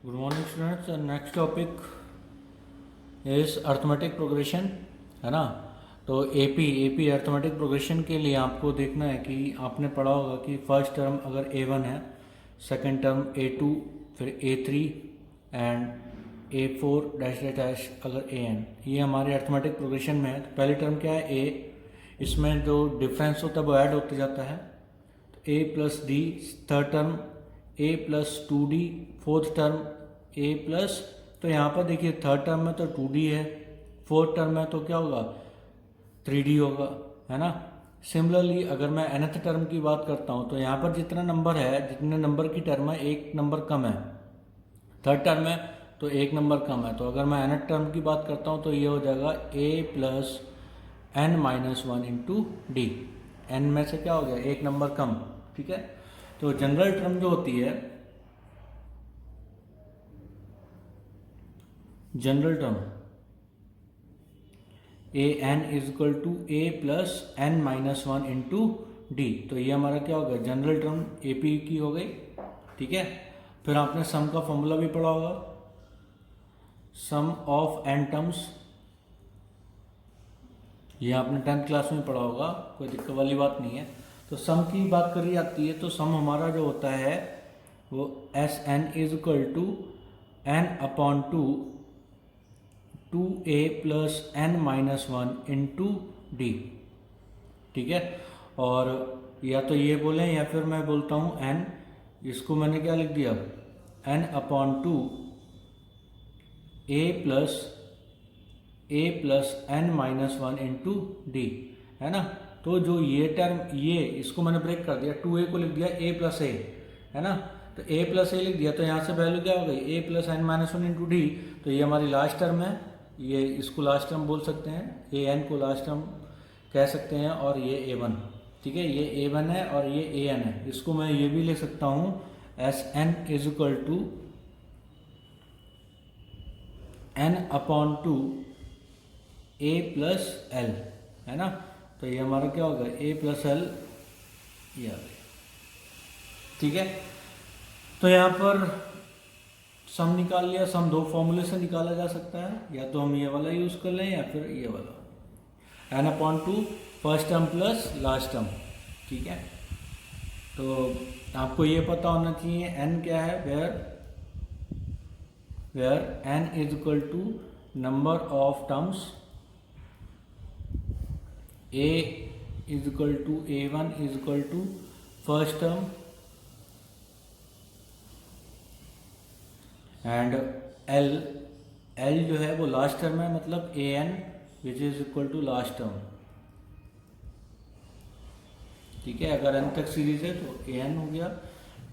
Good morning students. Next topic is arithmetic progression, है ना। तो एपी अर्थमेटिक प्रोग्रेशन के लिए आपको देखना है कि आपने पढ़ा होगा कि फर्स्ट टर्म अगर A1 है, सेकंड टर्म A2, फिर A3 and A4 dash dash dash अगर AN, ये हमारे अर्थमेटिक प्रोग्रेशन में है। तो पहली टर्म क्या है A, इसमें जो डिफरेंस होता है वो ऐड होते जाता है। तो A plus D, third term A plus 2D, fourth term A plus, तो यहाँ पर देखिए थर्ड टर्म में तो 2D है, फोर्थ टर्म में तो क्या होगा 3D होगा, है ना। सिमिलरली अगर मैं nth टर्म की बात करता हूँ तो यहाँ पर जितना नंबर है, जितने नंबर की टर्म है, एक नंबर कम है थर्ड टर्म में, तो एक नंबर कम है। तो अगर मैं nth टर्म की बात करता हूँ तो ये हो जाएगा A plus n minus 1 into d. N में से क्या हो गया एक नंबर कम, ठीक है। तो जनरल टर्म जो होती है, general term a n is equal to a plus n minus 1 into d. तो ये हमारा क्या हो गया जनरल टर्म ए पी की हो गई, ठीक है। फिर आपने सम का फॉर्मूला भी पढ़ा होगा, सम ऑफ एन टर्म्स, ये आपने 10th क्लास में पढ़ा होगा, कोई दिक्कत वाली बात नहीं है। तो सम की बात करी जाती है तो सम हमारा जो होता है वो S n is equal to n upon two a plus n minus 1 into d, ठीक है। और या तो ये बोलें या फिर मैं बोलता हूँ एन, इसको मैंने क्या लिख दिया n upon two a plus n minus 1 into d, है ना। तो जो ये टर्म, ये इसको मैंने ब्रेक कर दिया, 2a को लिख दिया a प्लस ए, है ना। तो a प्लस ए लिख दिया तो यहाँ से वैल्यू क्या हो गई a plus n minus 1 into d. तो ये हमारी लास्ट टर्म है, ये इसको लास्ट टर्म बोल सकते हैं, ए एन को लास्ट टर्म कह सकते हैं, और ये A1, ठीक है। ये A1 है और ये AN है। इसको मैं ये भी लिख सकता हूँ s n is equal to n upon two a plus l, है ना। तो ये हमारा क्या होगा ए प्लस एल, ये आ गया, ठीक है। तो यहाँ पर सम निकाल लिया। सम दो फॉर्मूले से निकाला जा सकता है, या तो हम ये वाला यूज़ कर लें या फिर ये वाला, n upon two first term plus last term, ठीक है। तो आपको ये पता होना चाहिए एन क्या है, where n is equal to number of terms, A is equal to A1 is equal to first term and L जो है वो लास्ट टर्म है, मतलब AN which is equal to last term, ठीक है। अगर n तक सीरीज है तो AN हो गया,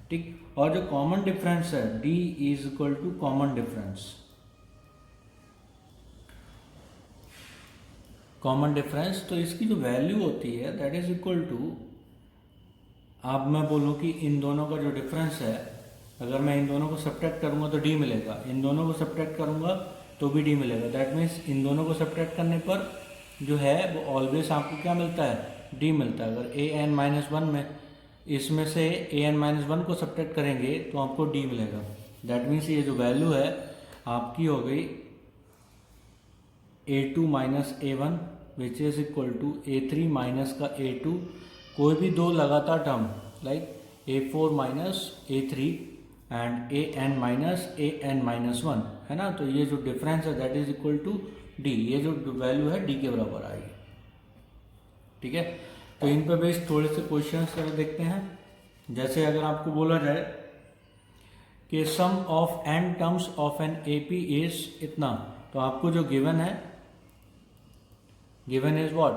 ठीक। और जो कॉमन डिफरेंस है D is equal to common difference, common difference, तो इसकी जो वैल्यू होती है दैट इज इक्वल टू, अब मैं बोलूँ कि इन दोनों का जो डिफरेंस है, अगर मैं इन दोनों को सब्ट्रैक्ट करूँगा तो डी मिलेगा, इन दोनों को सब्ट्रैक्ट करूँगा तो भी डी मिलेगा। दैट मीन्स इन दोनों को सब्ट्रैक्ट करने पर जो है वो ऑलवेज आपको क्या मिलता है, डी मिलता है। अगर ए एन माइनस 1 में इसमें से ए एन माइनस 1 को सब्ट्रैक्ट करेंगे तो आपको डी मिलेगा। दैट मीन्स ये जो वैल्यू है आपकी हो गई A2 minus A1 which is equal to A3 minus का A2, कोई भी दो लगातार term like A4 minus A3 and AN minus AN minus 1, है ना। तो ये जो डिफरेंस है that is equal to D, ये जो वैल्यू है D के बराबर आएगी, ठीक है। तो इन पर बेस्ड थोड़े से क्वेश्चन देखते हैं। जैसे अगर आपको बोला जाए कि sum of n terms of n AP is इतना, तो आपको जो गिवन है, गिवन इज व्हाट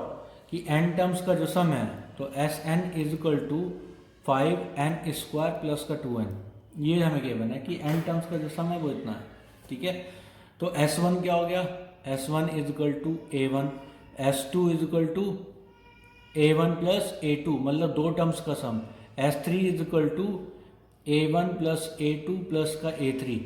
कि n टर्म्स का जो सम है तो s n is equal to 5n square plus का 2n, ये हमें गिवन है कि n टर्म्स का जो सम है वो इतना है, ठीक है। तो S1 क्या हो गया, S1 is equal to A1, S2 is equal to A1 plus A2, मतलब दो टर्म्स का sum, S3 is equal to A1 plus A2 plus का A3,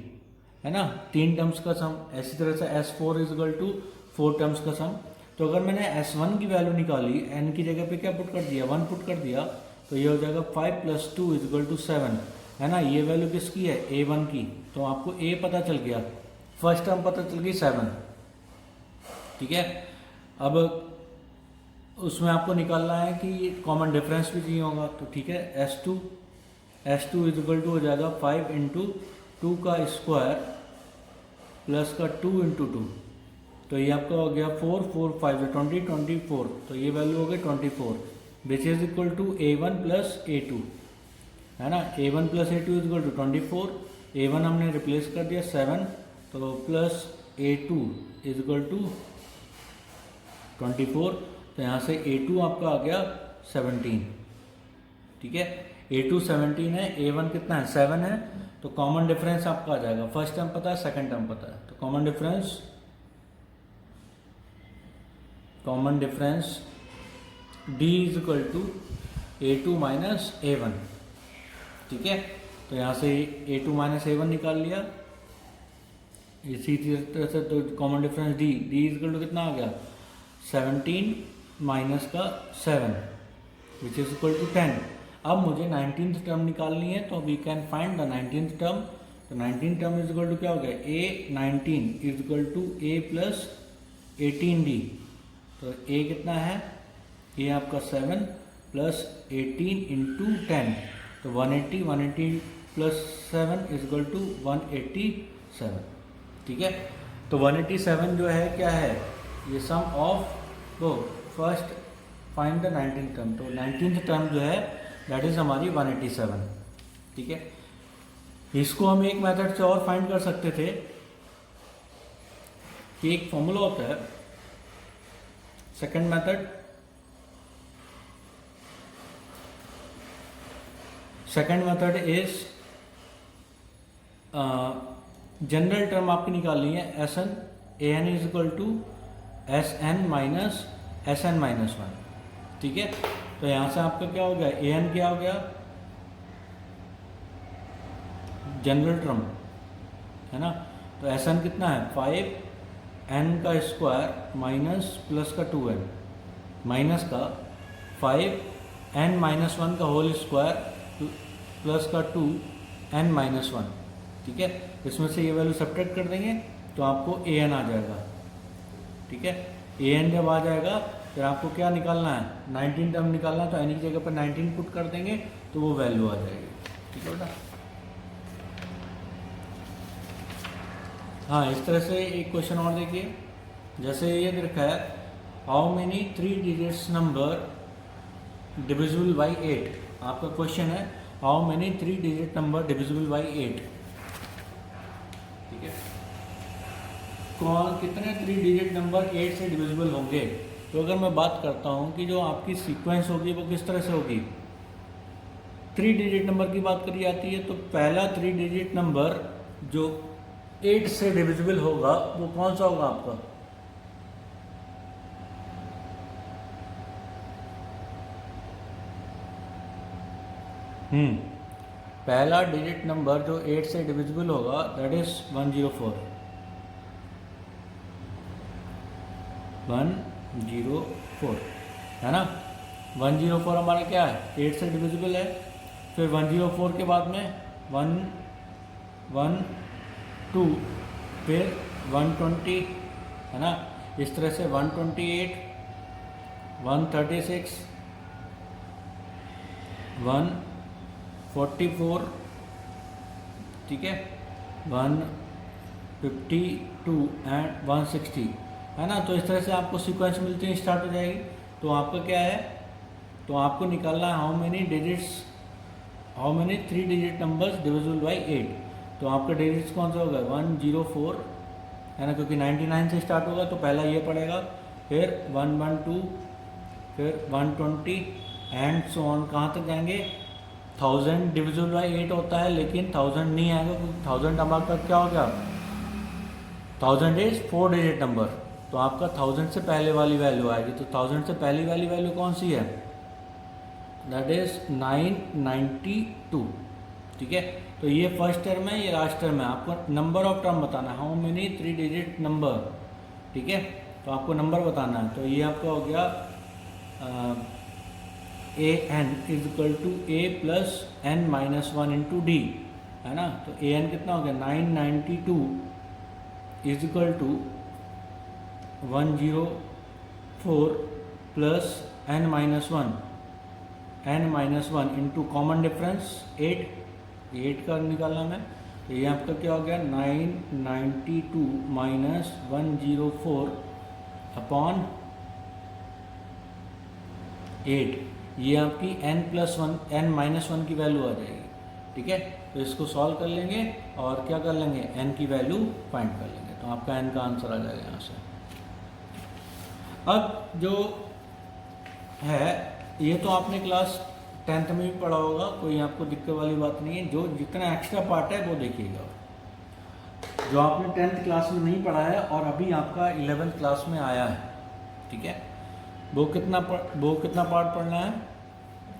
है ना, तीन टर्म्स का सम। ऐसी तरह से S4 is equal to 4 terms का सम। तो अगर मैंने S1 की वैल्यू निकाली, n की जगह पे क्या पुट कर दिया 1 पुट कर दिया, तो ये हो जाएगा 5 प्लस 2 इज इक्वल टू 7, है ना, ये वैल्यू किसकी है, A1 की, तो आपको A पता चल गया, फर्स्ट टर्म पता चल गई 7, ठीक है। अब उसमें आपको निकालना है कि कॉमन डिफरेंस भी चाहिए होगा, तो ठीक है, S2 इज इक्वल टू हो जाएगा 5 इंटू 2 का स्क्वायर प्लस का 2 इंटू 2, तो ये आपका हो गया 4 4 5 20 24, तो ये वैल्यू हो गई 24, which is equal to A1 plus A2, है ना। A1 plus A2 is equal to 24, A1 हमने रिप्लेस कर दिया 7, तो plus A2 is equal to 24, तो यहाँ से A2 आपका आ गया 17, ठीक है। A2 17 है, A1 कितना है 7 है, तो कॉमन डिफरेंस आपका आ जाएगा, फर्स्ट टर्म पता है, सेकंड टर्म पता है, तो common difference D is equal to A2 minus A1, ठीक है। तो यहाँ से A2 माइनस A1 निकाल लिया, इसी तरह से तो common difference D is equal to कितना आ गया 17 माइनस का 7 विच इज इक्वल टू 10। अब मुझे 19th टर्म निकालनी है, तो we can find the 19th term, तो 19th term is equal to क्या हो गया, A19 is equal to A plus 18D, तो A कितना है, ये आपका 7 प्लस 18 इंटू 10, तो 180 प्लस 7 इज इक्वल टू 187, ठीक है। तो 187 जो है क्या है, ये सम ऑफ वो first find the 19th term, तो 19th टर्म जो है दैट इज हमारी 187, ठीक है। इसको हम एक मेथड से और फाइंड कर सकते थे कि एक फॉर्मूला होता है, second method is general term आपकी निकालनी है Sn, An is equal to Sn minus Sn minus 1, ठीक है। तो यहाँ से आपका क्या हो गया, An क्या हो गया, जनरल टर्म, है ना, तो Sn कितना है 5n का स्क्वायर माइनस प्लस का 2n माइनस का 5n माइनस 1 का होल स्क्वायर प्लस का 2n माइनस 1, ठीक है। इसमें से ये वैल्यू सब्ट्रैक्ट कर देंगे तो आपको An आ जाएगा, ठीक है। An जब आ जाएगा फिर आपको क्या निकालना है, 19 टर्म निकालना है, तो n की जगह पर 19 पुट कर देंगे तो वो वैल्यू आ जाएगी, ठीक है बेटा। हाँ, इस तरह से एक क्वेश्चन और देखिए, जैसे ये लिखा है how many 3 digits number divisible by 8, आपका क्वेश्चन है how many 3 digit number divisible by 8, ठीक है। कौन कितने 3 डिजिट नंबर 8 से डिविजिबल होंगे, तो अगर मैं बात करता हूँ कि जो आपकी सीक्वेंस होगी वो किस तरह से होगी, 3 डिजिट नंबर की बात करी जाती है, तो पहला 3 डिजिट नंबर जो 8 से डिविजिबल होगा वो कौन सा होगा आपका, पहला डिजिट नंबर जो 8 से डिविजिबल होगा दैट इज 104, 104, है ना। 104 हमारा क्या है, 8 से डिविजिबल है, फिर 104 के बाद में 112, फिर 120, है ना, इस तरह से 128, 136, 144, ठीक है, 152 एंड 160, है ना। तो इस तरह से आपको सीक्वेंस मिलती है, स्टार्ट हो जाएगी। तो आपका क्या है, तो आपको निकालना है how many 3 digit numbers divisible by 8, तो आपका डिजिट्स कौन सा होगा 104, है ना, क्योंकि 99 से स्टार्ट होगा तो पहला ये पड़ेगा, फिर 112, फिर 120 एंड सो ऑन, कहाँ तक जाएंगे 1000 डिविजिबल बाई 8 होता है, लेकिन 1000 नहीं आएगा क्योंकि 1000 आपका क्या हो गया, 1000 इज 4 डिजिट नंबर, तो आपका 1000 से पहले वाली वैल्यू आएगी, तो 1000 से पहली वाली वैल्यू कौन सी है, दैट इज 992, ठीक है। तो ये फर्स्ट टर्म है, ये लास्ट टर्म है, आपको नंबर ऑफ टर्म बताना है, हाउ मेनी 3 डिजिट नंबर, ठीक है, तो आपको नंबर बताना है। तो ये आपका हो गया a n is equal to a plus n minus one into d, है ना। तो ए एन कितना हो गया 992 is equal to 104 plus n minus one into common difference 8 का निकालना मैं, तो ये आपका क्या हो गया 992 माइनस 104 अपॉन 8, ये आपकी n माइनस वन की वैल्यू आ जाएगी, ठीक है। तो इसको सॉल्व कर लेंगे और क्या कर लेंगे n की वैल्यू फाइंड कर लेंगे, तो आपका n का आंसर आ जाएगा यहाँ से। अब जो है ये तो आपने क्लास 10th में भी पढ़ा होगा, कोई आपको दिक्कत वाली बात नहीं है। जो जितना एक्स्ट्रा पार्ट है वो देखिएगा, जो आपने 10th क्लास में नहीं पढ़ा है और अभी आपका 11th क्लास में आया है, ठीक है। वो कितना पार्ट पढ़ना है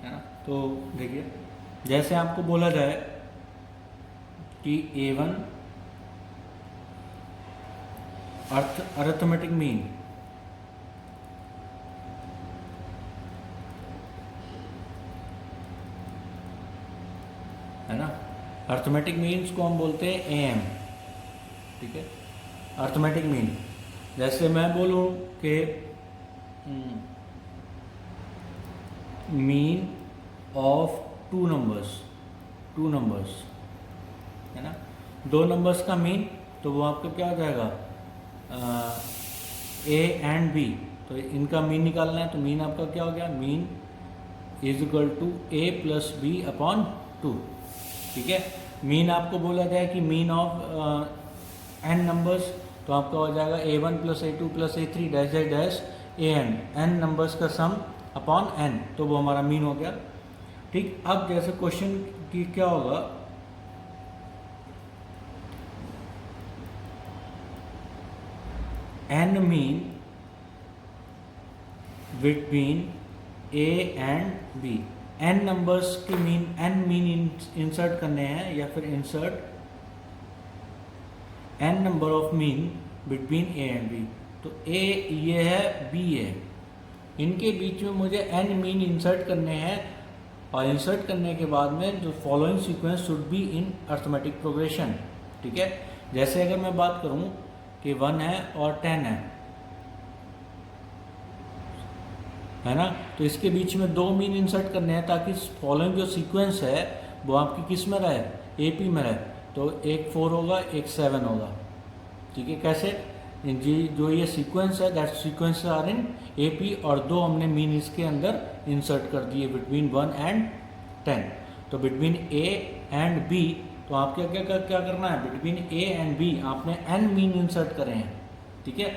ना। तो देखिए, जैसे आपको बोला जाए कि A1 अरिथमेटिक मीन, है ना। अरिथमेटिक मीन्स को हम बोलते हैं AM, ठीक है। अरिथमेटिक मीन, जैसे मैं बोलूँ कि मीन ऑफ टू नंबर्स, है ना, 2 नंबर्स का मीन, तो वो आपका क्या हो जाएगा A एंड B, तो इनका मीन निकालना है। तो मीन आपका क्या हो गया, mean is equal to A plus B upon 2, ठीक है। मीन आपको बोला जाए कि मीन ऑफ n नंबर्स, तो आपका हो जाएगा A1 plus A2 plus A3 dash dash dash n numbers का सम अपॉन n, तो वो हमारा मीन हो गया, ठीक। अब जैसे क्वेश्चन की क्या होगा, n mean between A and B, n numbers के n मीन इंसर्ट करने हैं, या फिर insert n number of mean between A and B। तो A ये है, B है, इनके बीच में मुझे n मीन इंसर्ट करने हैं, और इंसर्ट करने के बाद में जो following sequence should be in arithmetic progression, ठीक है। जैसे अगर मैं बात करूं कि 1 है और 10 है ना, तो इसके बीच में 2 मीन इंसर्ट करने हैं, ताकि फॉलोइंग जो सीक्वेंस है वो आपकी किस में रहे, AP में रहे। तो एक 4 होगा, एक 7 होगा, ठीक है। कैसे जी, जो ये सीक्वेंस है that sequence are in AP, और 2 हमने मीन इसके अंदर इंसर्ट कर दिए बिटवीन 1 एंड 10। तो बिटवीन A एंड B, तो आप क्या करना है, बिटवीन A एंड B आपने n मीन इंसर्ट करे हैं, ठीक है।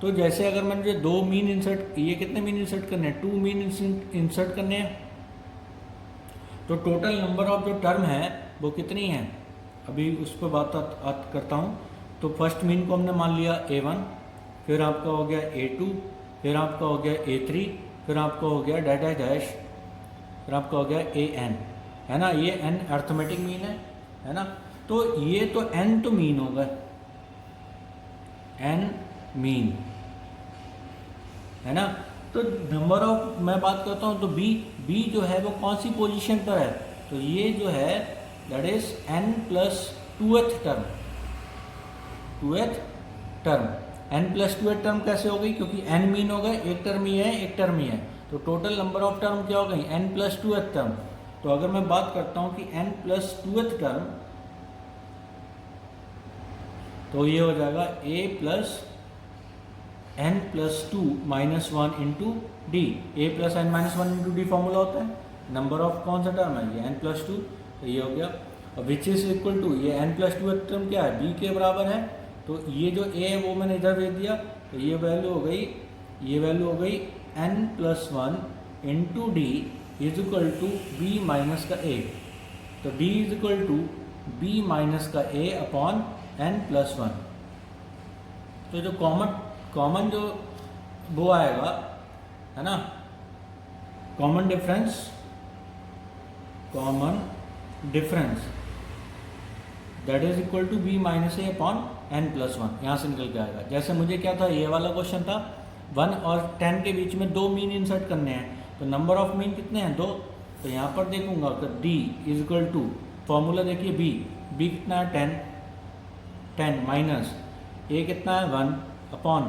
तो जैसे अगर मैंने 2 मीन इंसर्ट, ये कितने मीन इंसर्ट करने हैं, 2 मीन इंसर्ट करने हैं, तो टोटल नंबर ऑफ जो टर्म है वो कितनी है, अभी उस पर बात करता हूँ। तो फर्स्ट मीन को हमने मान लिया A1, फिर आपका हो गया A2, फिर आपका हो गया A3, फिर आपका हो गया डैश डैश डैश, फिर आपका हो गया AN, है ना। ये n अरिथमेटिक मीन है ना। तो ये तो n तो मीन होगा, n मीन, है ना। तो नंबर ऑफ मैं बात करता हूँ, तो B जो है वो कौन सी पोजीशन पर है, तो ये जो है that is n plus 2th term. n plus 2th term कैसे हो गई, क्योंकि n मीन हो गए, एक टर्म ही है, एक टर्म ही है, तो टोटल नंबर ऑफ टर्म क्या हो गई, n प्लस 2th टर्म। तो अगर मैं बात करता हूँ कि n प्लस 2th टर्म, तो ये हो जाएगा A plus n plus 2 minus 1 into D. A plus n minus 1 into D formula होता है, नंबर ऑफ कौन सा टर्म है, ये n प्लस 2, तो ये हो गया। और विच इज इक्वल टू, ये n प्लस 2 टर्म क्या है, B के बराबर है, तो ये जो A है वो मैंने इधर भेज दिया, तो ये वैल्यू हो गई n plus 1 into d is equal to B minus का A। तो D is equal to B minus का A अपॉन n प्लस 1। तो जो कॉमन जो वो आएगा, है ना, common difference that is equal to B minus A upon n plus 1, यहाँ से निकल के आएगा। जैसे मुझे क्या था, ये वाला क्वेश्चन था 1 और 10 के बीच में 2 मीन इंसर्ट करने हैं, तो नंबर ऑफ मीन कितने हैं 2, तो यहाँ पर देखूंगा तो d is equal to formula देखिए b कितना है 10 माइनस a कितना है 1 अपॉन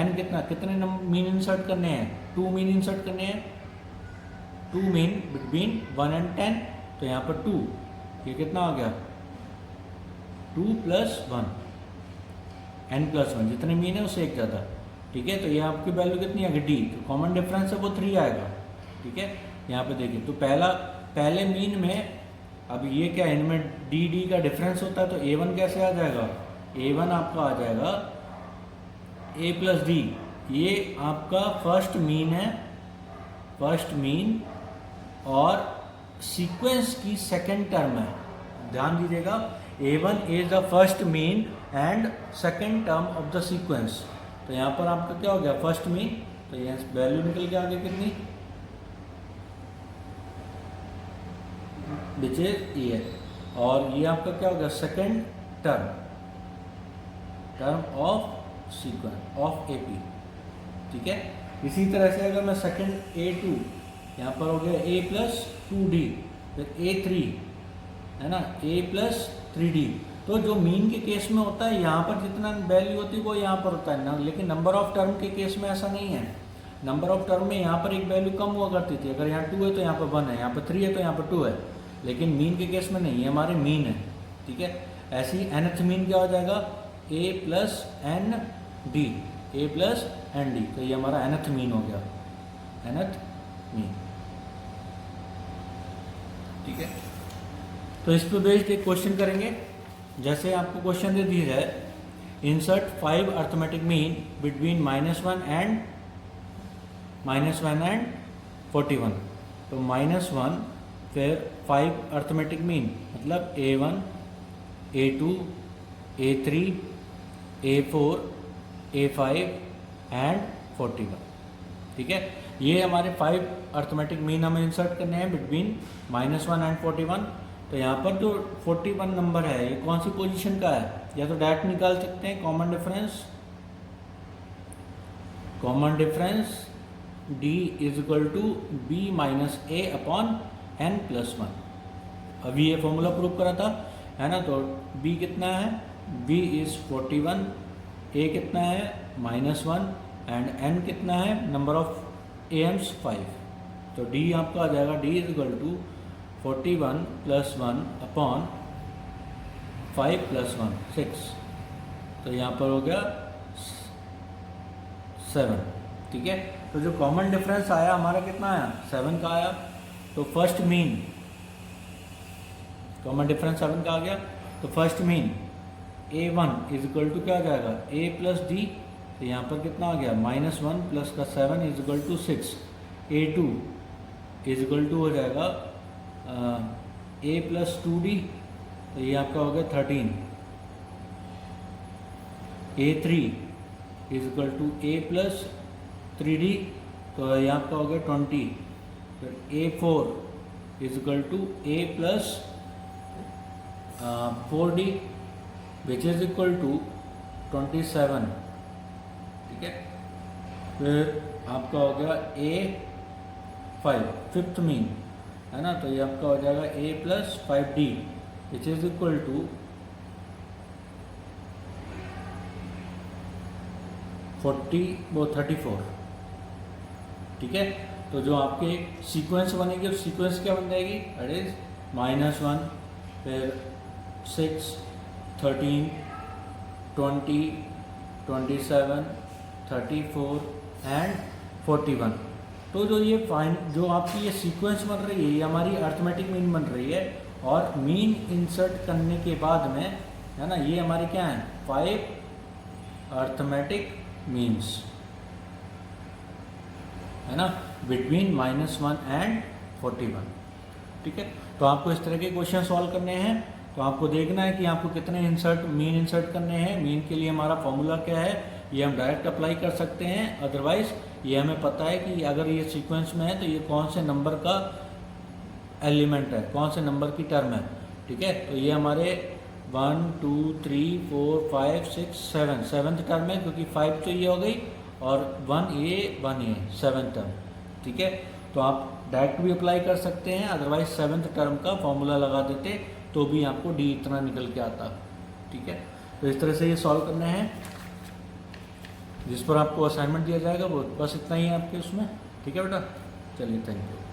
n कितने मीन इंसर्ट करने हैं 2 मीन इंसर्ट करने हैं 2 मीन बिटवीन 1 एंड 10, तो यहाँ पर 2, ये कितना आ गया 2 प्लस 1 n प्लस 1, जितने मीन है उससे एक ज़्यादा, ठीक है। तो ये आपकी वैल्यू कितनी आएगी d, तो कॉमन डिफरेंस है वो 3 आएगा, ठीक है। यहाँ पे देखिए तो पहले मीन में अब ये क्या है, इनमें डी का डिफरेंस होता है, तो a1 कैसे आ जाएगा, a1 आपका आ जाएगा a प्लस डी, ये आपका फर्स्ट मीन है, फर्स्ट मीन और सीक्वेंस की सेकंड टर्म है, ध्यान दीजिएगा a1 is the first mean and second term of the sequence. तो यहाँ पर आपका क्या हो गया फर्स्ट मीन, तो यहाँ वैल्यू निकल के आ गई कितनी, विच इज ये, और ये आपका क्या हो गया second term of sequence of AP, ठीक है। इसी तरह से अगर मैं सेकंड a2, यहाँ पर हो गया a प्लस 2d, फिर a3 है ना a प्लस 3d, तो जो मीन के केस में होता है यहाँ पर जितना वैल्यू होती है वो यहाँ पर होता है ना, लेकिन नंबर ऑफ टर्म के केस में ऐसा नहीं है। नंबर ऑफ टर्म में यहाँ पर एक वैल्यू कम हुआ करती थी, अगर यहाँ 2 है तो यहाँ पर 1 है, यहाँ पर 3 है तो यहाँ पर 2 है, लेकिन मीन के केस में नहीं, ये हमारे मीन है, ठीक है। ऐसे ही nth मीन क्या हो जाएगा a plus n d, a plus n d, तो ये हमारा nth मीन हो गया, nth मीन, ठीक है। तो इस पर बेस्ड एक क्वेश्चन करेंगे, जैसे आपको क्वेश्चन दे दिया है insert 5 arithmetic mean between -1 and 41, तो -1 फिर 5 अर्थमेटिक मीन मतलब a1 a2 a3 a4 a5 and 41, ठीक है। ये हमारे 5 अर्थमेटिक मीन हमें इंसर्ट करने हैं बिटवीन -1 एंड 41। तो यहाँ पर जो 41 नंबर है ये कौन सी पोजीशन का है, या तो डायरेक्ट निकाल सकते हैं common difference d is equal to b minus a upon n plus 1, अभी ये फॉर्मूला प्रूव करा था, है ना। तो b कितना है, b इज 41, a कितना है -1 एंड n कितना है नंबर ऑफ एम्स 5, तो d आपका आ जाएगा d is equal to 41 plus 1 upon 5 plus 1 6, तो यहाँ पर हो गया 7, ठीक है। तो जो कॉमन डिफरेंस आया हमारा कितना आया 7 का आया, तो फर्स्ट मीन कॉमन डिफरेंस 7 का आ गया, तो first mean a1 is equal to क्या आ जाएगा a प्लस डी, तो यहाँ पर कितना आ गया -1 प्लस का 7 is equal to 6, a2 is equal to हो जाएगा a प्लस 2d, तो ये आपका हो गया 13, a3 is equal to a plus 3d, तो ये आपका हो गया 20, फिर a4 is equal to a plus 4d which is equal to 27, ठीक है। फिर आपका हो गया a5 फिफ्थ मीन, है ना, तो ये आपका हो जाएगा a plus 5d which is equal to 34, ठीक है। तो जो आपके सीक्वेंस बनेगी उस सीक्वेंस क्या बन जाएगी, दैट इज -1 फिर 6 13 20 27 34 एंड 41। तो जो ये जो आपकी ये सीक्वेंस बन रही है ये हमारी अर्थमेटिक मीन बन रही है, और मीन इंसर्ट करने के बाद में, है ना, ये हमारे क्या हैं 5 अर्थमेटिक मीन्स, है ना, बिटवीन -1 एंड 41, ठीक है। तो आपको इस तरह के क्वेश्चन सॉल्व करने हैं, तो आपको देखना है कि आपको कितने मीन इंसर्ट करने हैं। मीन के लिए हमारा फॉर्मूला क्या है, ये हम डायरेक्ट अप्लाई कर सकते हैं, अदरवाइज ये हमें पता है कि अगर ये सीक्वेंस में है तो ये कौन से नंबर का एलिमेंट है, कौन से नंबर की टर्म है, ठीक है। तो ये हमारे 1 2 3 4 5 6 7 सेवन्थ टर्म है, क्योंकि 5 तो ये हो गई और 1 a 7 टर्म, ठीक है। तो आप डायरेक्ट भी अप्लाई कर सकते हैं, अदरवाइज 7th टर्म का फॉर्मूला लगा देते तो भी आपको डी इतना निकल के आता। ठीक है, तो इस तरह से ये सॉल्व करना है। जिस पर आपको असाइनमेंट दिया जाएगा वो बस इतना ही है आपके उसमें। ठीक है बेटा, चलिए थैंक यू।